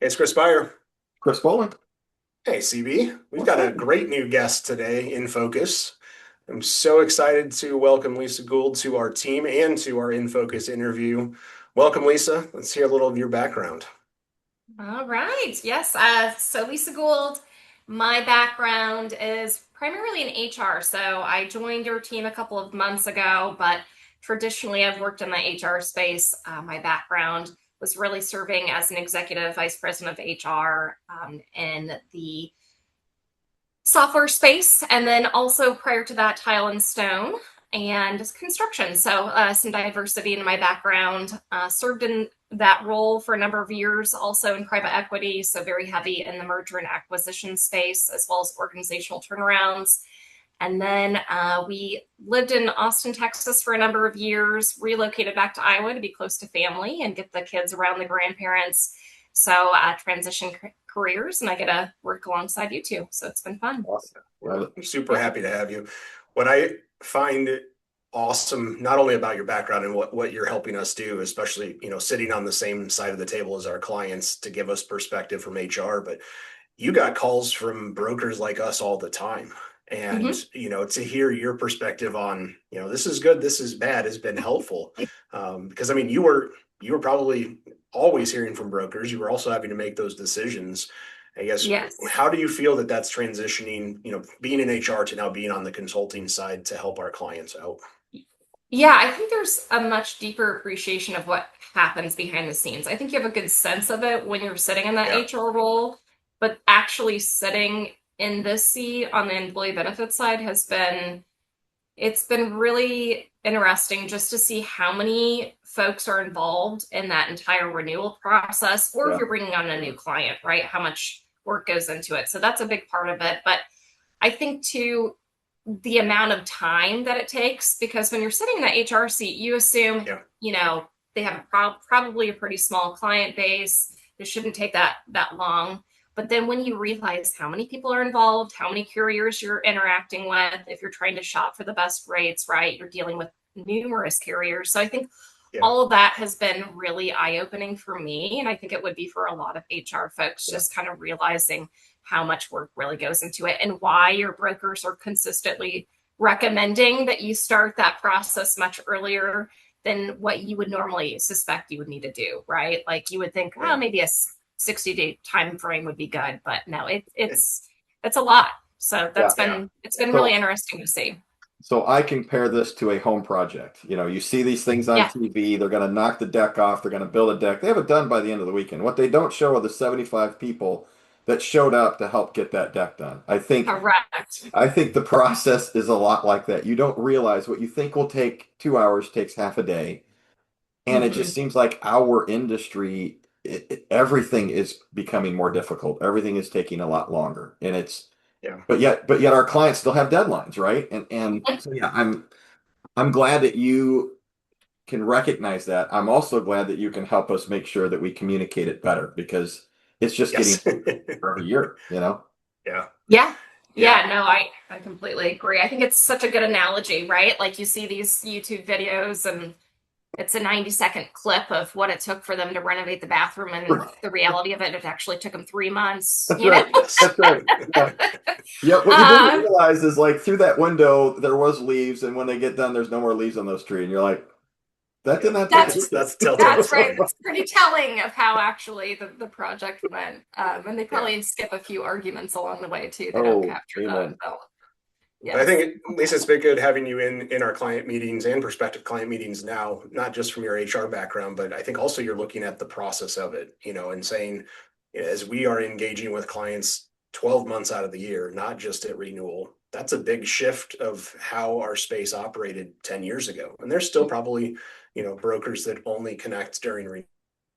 It's Chris Beyer. Chris Boland. Hey, CB. We've What's got a up? great new guest today in Focus. I'm so excited to welcome Lisa Gould to our team and to our In Focus interview. Welcome, Lisa. Let's hear a little of your background. All right. Yes. So Lisa Gould, my background is primarily in HR. So I joined your team a couple of months ago, but traditionally I've worked in the HR space. My background was really serving as an executive vice president of HR in the software space, and then also prior to that, tile and stone and construction. So some diversity in my background. Served in that role for a number of years, also in private equity, so very heavy in the merger and acquisition space, as well as organizational turnarounds. And then we lived in Austin, Texas for a number of years, relocated back to Iowa to be close to family and get the kids around the grandparents. So transition careers, and I get to work alongside you two. So it's been fun. Awesome. We're super Yeah. happy to have you. What I find awesome, not only about your background and what you're helping us do, especially, sitting on the same side of the table as our clients to give us perspective from HR, but you got calls from brokers like us all the time. And, Mm-hmm. to hear your perspective on, this is good, this is bad has been helpful. Because I mean, you were probably always hearing from brokers. You were also having to make those decisions. I guess, Yes. how do you feel that that's transitioning, being in HR to now being on the consulting side to help our clients out? Yeah, I think there's a much deeper appreciation of what happens behind the scenes. I think you have a good sense of it when you're sitting in that Yeah. HR role, but actually sitting in this seat on the employee benefits side it's been really interesting just to see how many folks are involved in that entire renewal process, or if Yeah. you're bringing on a new client, right? How much work goes into it. So that's a big part of it. But I think too, the amount of time that it takes, because when you're sitting in that HR seat, you assume, Yeah. they have probably a pretty small client base. It shouldn't take that long. But then when you realize how many people are involved, how many carriers you're interacting with, if you're trying to shop for the best rates, right? You're dealing with numerous carriers. So I think Yeah. all of that has been really eye-opening for me. And I think it would be for a lot of HR folks, Yeah. just kind of realizing how much work really goes into it and why your brokers are consistently recommending that you start that process much earlier than what you would normally suspect you would need to do, right? Like you would think, oh, Yeah. maybe a 60-day time frame would be good, but no, It- it's a lot. So Yeah. yeah. it's been really So, interesting to see. so I compare this to a home project. You see these things on Yeah. TV. They're going to knock the deck off. They're going to build a deck. They have it done by the end of the weekend. What they don't show are the 75 people that showed up to help get that deck done. Correct. I think the process is a lot like that. You don't realize what you think will take 2 hours takes half a day. And it just Mm-hmm. seems like our industry, everything is becoming more difficult. Everything is taking a lot longer, and it's Yeah. but yet our clients still have deadlines, right? And so yeah, I'm glad that you can recognize that. I'm also glad that you can help us make sure that we communicate it better because it's just getting Yes. for every year, you know? Yeah. Yeah. Yeah. Yeah, no, I completely agree. I think it's such a good analogy, right? Like you see these YouTube videos and it's a 90-second clip of what it took for them to renovate the bathroom, and the reality of it actually took them 3 months, That's right. Yes. That's right. Yeah. Yeah, what you didn't um, realize is like through that window there was leaves, and when they get done, there's no more leaves on those trees, and you're like, that did Yeah. not take a that's weekend. That's telltale that's right. sign. That's pretty telling of how actually the project went. And they Yeah. probably skip a few arguments along the way too. They don't Oh, capture that. amen. So But I yes. think, Lisa, it's been good having you in our client meetings and prospective client meetings now, not just from your HR background, but I think also you're looking at the process of it, and saying, as we are engaging with clients 12 months out of the year, not just at renewal, that's a big shift of how our space operated 10 years ago. And there's still probably, brokers that only connect during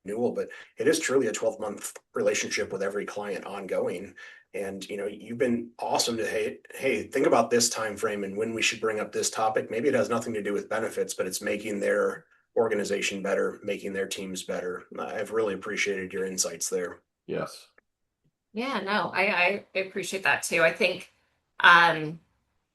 renewal, but it is truly a 12-month relationship with every client ongoing. And you've been awesome to hey, think about this time frame and when we should bring up this topic. Maybe it has nothing to do with benefits, but it's making their organization better, making their teams better. I've really appreciated your insights there. Yes. Yeah, no, I appreciate that too. I think um,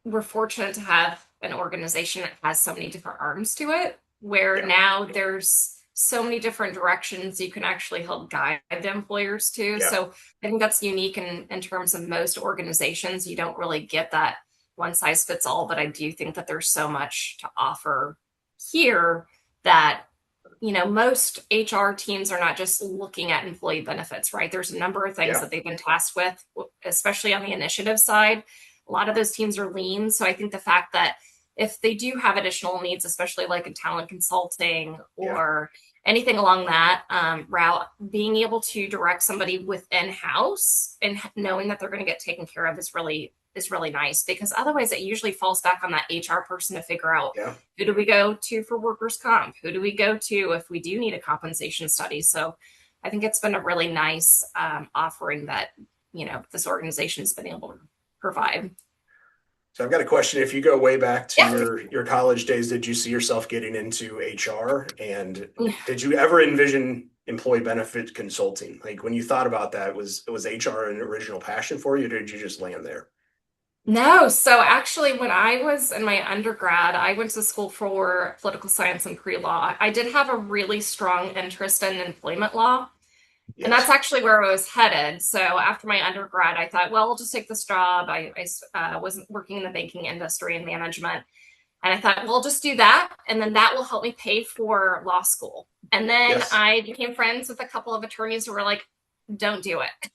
we're fortunate to have an organization that has so many different arms to it, where Yeah. now there's so many different directions you can actually help guide the employers to. Yeah. So I think that's unique in terms of most organizations. You don't really get that one size fits all, but I do think that there's so much to offer here that, most HR teams are not just looking at employee benefits, right? There's a number of things Yeah. that they've been tasked with, especially on the initiative side. A lot of those teams are lean. So I think the fact that if they do have additional needs, especially like in talent consulting or anything along that route, being able to direct somebody within house and knowing that they're going to get taken care of is really nice, because otherwise it usually falls back on that HR person to figure out who do we go to for workers' comp, who do we go to if we do need a compensation study. So I think it's been a really nice offering that this organization's been able to provide. So I've got a question. If you go way back to your college days, did you see yourself getting into HR? And did you ever envision employee benefit consulting? Like when you thought about that, was HR an original passion for you, or did you just land there? No. So actually, when I was in my undergrad, I went to school for political science and pre-law. I did have a really strong interest in employment law. Yes. And that's actually where I was headed. So after my undergrad, I thought, well, I'll just take this job. I was working in the banking industry and management. And I thought, well, I'll just do that. And then that will help me pay for law school. And then I became friends with a couple of attorneys who were like, don't do it.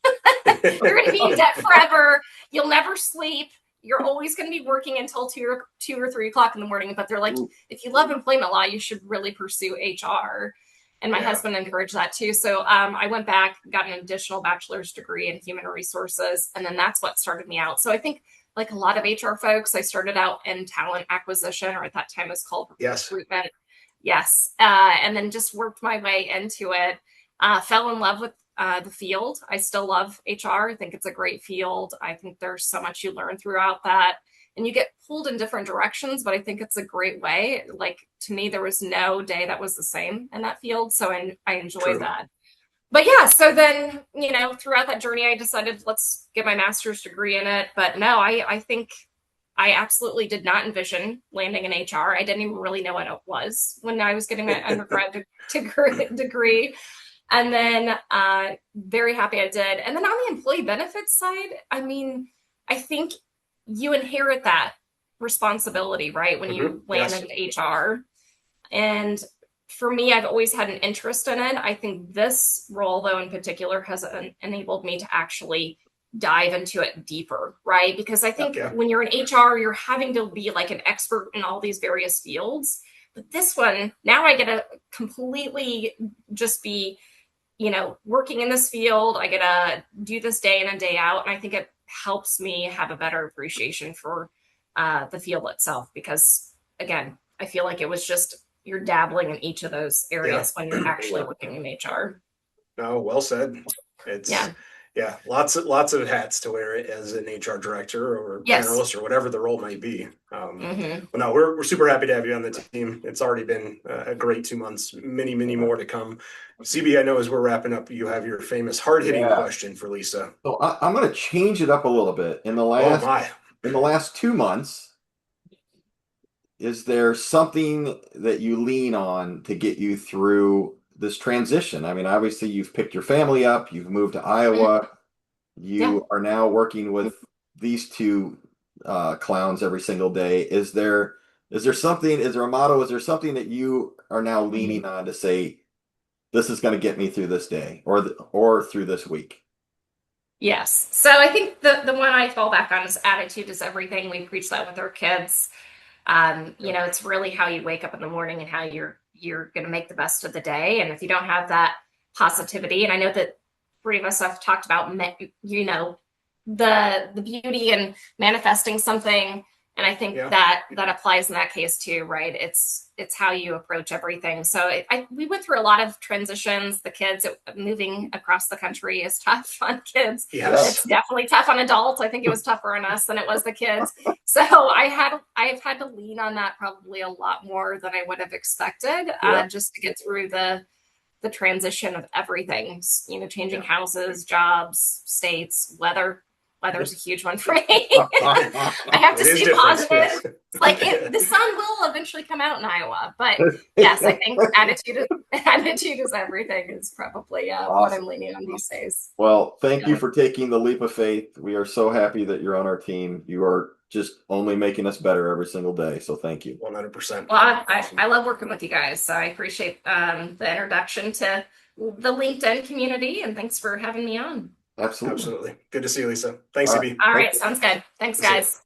You're going to be in debt forever. You'll never sleep. You're always going to be working until 2 or 3 o'clock in the morning. But they're like, if you love employment law, you should really pursue HR. And my husband encouraged that too. So I went back, got an additional bachelor's degree in human resources. And then that's what started me out. So I think like a lot of HR folks, I started out in talent acquisition, or at that time it was called recruitment. Yes. And then just worked my way into it. Fell in love with the field. I still love HR. I think it's a great field. I think there's so much you learn throughout that. And you get pulled in different directions, but I think it's a great way. Like to me, there was no day that was the same in that field. So I enjoyed that. But yeah, so then, throughout that journey, I decided let's get my master's degree in it. But no, I think I absolutely did not envision landing in HR. I didn't even really know what it was when I was getting my undergrad degree. And then very happy I did. And then on the employee benefits side, I mean, I think you inherit that responsibility, right? When you land into HR. And for me, I've always had an interest in it. I think this role, though, in particular, has enabled me to actually dive into it deeper, right? Because I think when you're in HR, you're having to be like an expert in all these various fields. But this one, now I get to completely just be, working in this field. I get to do this day in and day out. And I think it helps me have a better appreciation for the field itself, because again, I feel like it was just you're dabbling in each of those areas when you're actually working in HR. No, well said. It's lots of hats to wear as an HR director or generalist or whatever the role might be. Well, no, we're super happy to have you on the team. It's already been a great 2 months, many more to come. CB, I know as we're wrapping up, you have your famous hard-hitting question for Lisa. So I'm going to change it up a little bit. In the last 2 months, is there something that you lean on to get you through this transition? I mean, obviously you've picked your family up, you've moved to Iowa, you are now working with these two clowns every single day. Is there something, is there a motto, is there something that you are now leaning on to say, this is going to get me through this day or through this week? Yes. So I think the one I fall back on is attitude is everything. We preach that with our kids. It's really how you wake up in the morning and how you're going to make the best of the day. And if you don't have that positivity, and I know that 3 of us have talked about, the beauty in manifesting something. And I think that applies in that case too, right? It's how you approach everything. So we went through a lot of transitions. The kids moving across the country is tough on kids. Yes. It's definitely tough on adults. I think it was tougher on us than it was the kids. So I've had to lean on that probably a lot more than I would have expected, just to get through the transition of everything. Changing houses, jobs, states, weather. weather's a huge one for me. I have to It is stay different, positive. yes. It's like the sun will eventually come out in Iowa, but yes, I think attitude is everything is probably what Awesome. I'm leaning on these days. Well, thank you for taking the leap of faith. We are so happy that you're on our team. You are just only making us better every single day. So thank you. 100%. Well, I love working with you guys, so I appreciate the introduction to the LinkedIn community, and thanks for having me on. Absolutely. Absolutely. Good to see you, Lisa. Thanks, All right. CB. All right, sounds good. Thanks, See ya. guys.